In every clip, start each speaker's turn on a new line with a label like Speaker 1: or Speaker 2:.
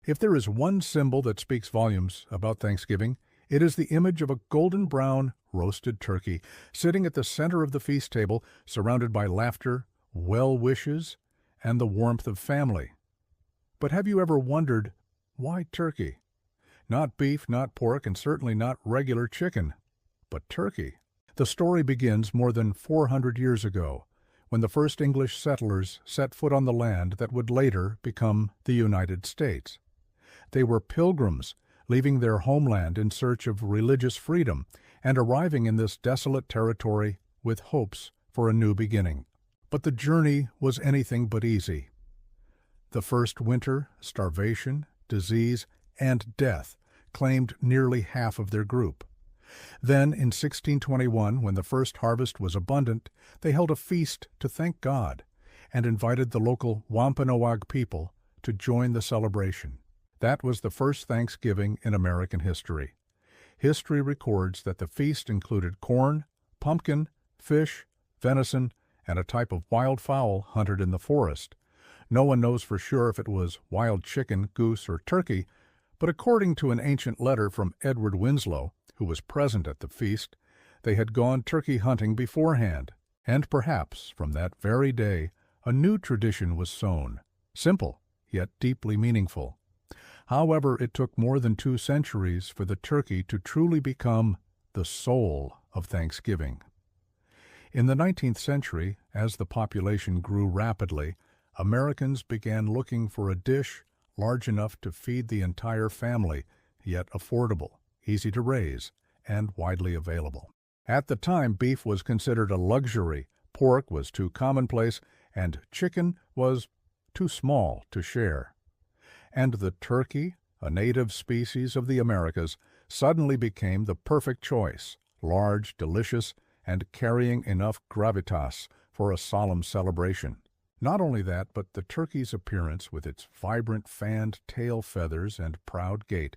Speaker 1: If there is one symbol that speaks volumes about Thanksgiving, it is the image of a golden brown roasted turkey sitting at the center of the feast table, surrounded by laughter, well wishes, and the warmth of family. But have you ever wondered, why turkey? Not beef, not pork, and certainly not regular chicken, but turkey. The story begins more than 400 years ago, when the first English settlers set foot on the land that would later become the United States. They were pilgrims, leaving their homeland in search of religious freedom and arriving in this desolate territory with hopes for a new beginning. But the journey was anything but easy. The first winter, starvation, disease, and death claimed nearly half of their group. Then, in 1621, when the first harvest was abundant, they held a feast to thank God and invited the local Wampanoag people to join the celebration. That was the first Thanksgiving in American history. History records that the feast included corn, pumpkin, fish, venison, and a type of wild fowl hunted in the forest. No one knows for sure if it was wild chicken, goose, or turkey, but according to an ancient letter from Edward Winslow, who was present at the feast, they had gone turkey hunting beforehand, and perhaps from that very day a new tradition was sown, simple yet deeply meaningful. However, it took more than 2 centuries for the turkey to truly become the soul of Thanksgiving. In the 19th century, as the population grew rapidly, Americans began looking for a dish large enough to feed the entire family, yet affordable, easy to raise, and widely available. At the time, beef was considered a luxury, pork was too commonplace, and chicken was too small to share. And the turkey, a native species of the Americas, suddenly became the perfect choice, large, delicious, and carrying enough gravitas for a solemn celebration. Not only that, but the turkey's appearance, with its vibrant fanned tail feathers and proud gait,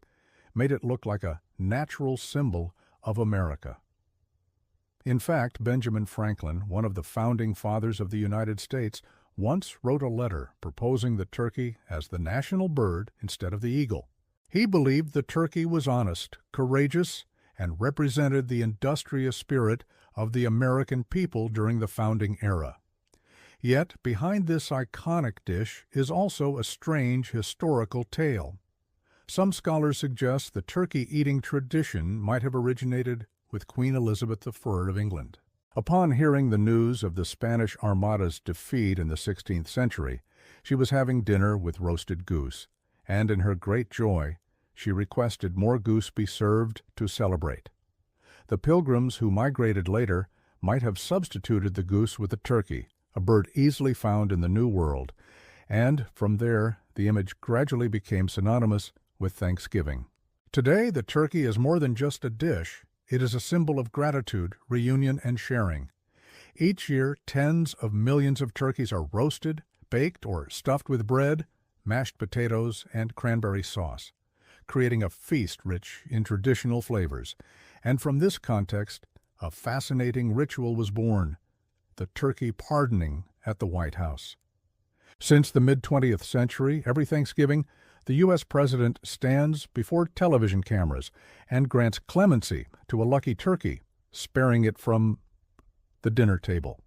Speaker 1: made it look like a natural symbol of America. In fact, Benjamin Franklin, one of the founding fathers of the United States, once wrote a letter proposing the turkey as the national bird instead of the eagle. He believed the turkey was honest, courageous, and represented the industrious spirit of the American people during the founding era. Yet, behind this iconic dish is also a strange historical tale. Some scholars suggest the turkey-eating tradition might have originated with Queen Elizabeth I of England. Upon hearing the news of the Spanish Armada's defeat in the 16th century, she was having dinner with roasted goose, and in her great joy, she requested more goose be served to celebrate. The Pilgrims who migrated later might have substituted the goose with the turkey, a bird easily found in the New World, and from there the image gradually became synonymous with Thanksgiving. Today, the turkey is more than just a dish. It is a symbol of gratitude, reunion, and sharing. Each year, tens of millions of turkeys are roasted, baked, or stuffed with bread, mashed potatoes, and cranberry sauce, creating a feast rich in traditional flavors. And from this context, a fascinating ritual was born, the turkey pardoning at the White House. Since the mid-20th century, every Thanksgiving, the U.S. President stands before television cameras and grants clemency to a lucky turkey, sparing it from the dinner table.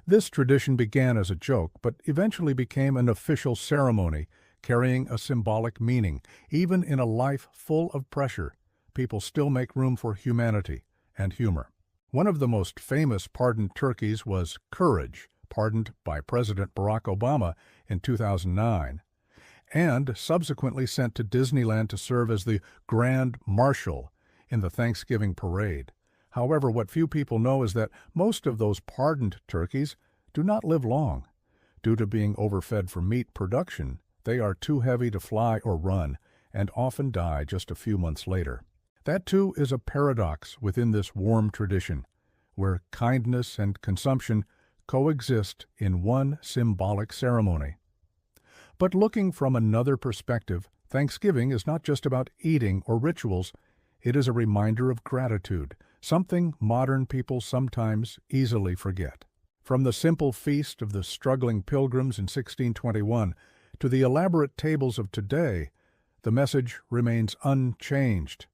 Speaker 1: This tradition began as a joke, but eventually became an official ceremony, carrying a symbolic meaning. Even in a life full of pressure, people still make room for humanity and humor. One of the most famous pardoned turkeys was Courage, pardoned by President Barack Obama in 2009. And subsequently sent to Disneyland to serve as the Grand Marshal in the Thanksgiving parade. However, what few people know is that most of those pardoned turkeys do not live long. Due to being overfed for meat production, they are too heavy to fly or run, and often die just a few months later. That, too, is a paradox within this warm tradition, where kindness and consumption coexist in one symbolic ceremony. But looking from another perspective, Thanksgiving is not just about eating or rituals, it is a reminder of gratitude, something modern people sometimes easily forget. From the simple feast of the struggling Pilgrims in 1621 To the elaborate tables of today, the message remains unchanged.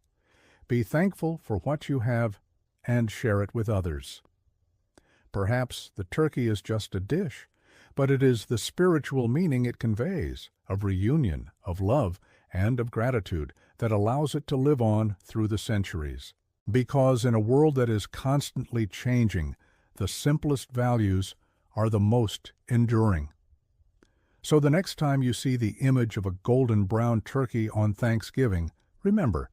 Speaker 1: Be thankful for what you have and share it with others. Perhaps the turkey is just a dish, but it is the spiritual meaning it conveys, of reunion, of love, and of gratitude, that allows it to live on through the centuries. Because in a world that is constantly changing, the simplest values are the most enduring. So the next time you see the image of a golden brown turkey on Thanksgiving, remember,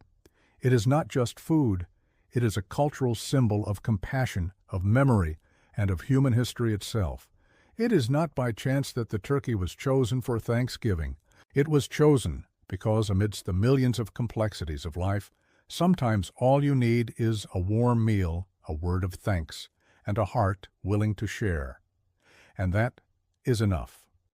Speaker 1: it is not just food, it is a cultural symbol of compassion, of memory, and of human history itself. It is not by chance that the turkey was chosen for Thanksgiving. It was chosen because amidst the millions of complexities of life, sometimes all you need is a warm meal, a word of thanks, and a heart willing to share. And that is enough.